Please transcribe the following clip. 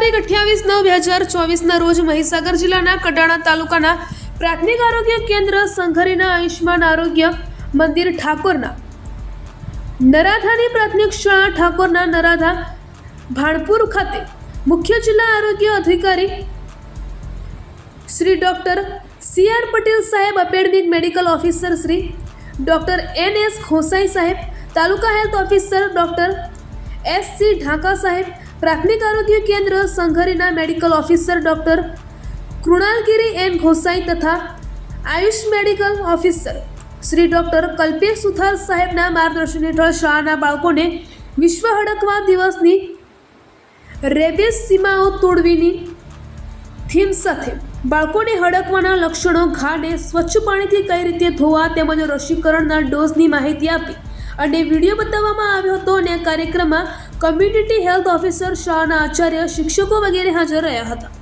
તારીખ 28/9/2024 રોજ મહીસાગર જિલ્લાના કડાણા તાલુકાના પ્રાથમિક આરોગ્ય કેન્દ્ર સંઘરીના આયુષ્માન આરોગ્ય મંદિર ઠાકોરના નરાધાની પ્રાથમિક શાળા ઠાકોરના નરાધા ભાણપુર ખાતે મુખ્ય જિલ્લા આરોગ્ય અધિકારી શ્રી ડૉક્ટર CR પટેલ સાહેબ, academic medical officer Shri doctor NS Khosai સાહેબ, taluka health officer doctor SC Dhaka સાહેબ, પ્રાથમિક આરોગ્ય કેન્દ્ર સંઘરીના medical officer doctor Krunalgiri N Khosai તથા Ayush medical officer Shri doctor Kalpesh Suthar સાહેબના માર્ગદર્શન હેઠળ શાળાના બાળકોને વિશ્વ હડકવા દિવસની રેબિસ સીમાઓ તોડવીની થીમ સાથે બાળકોને હડકવાના લક્ષણો, ઘાને સ્વચ્છ પાણીથી કઈ રીતે ધોવા તેમજ રસીકરણના ડોઝની માહિતી આપી અને વિડીયો બતાવવામાં આવ્યો હતો અને આ કાર્યક્રમમાં કમ્યુનિટી હેલ્થ ઓફિસર, શાળાના આચાર્ય, શિક્ષકો વગેરે હાજર રહ્યા હતા.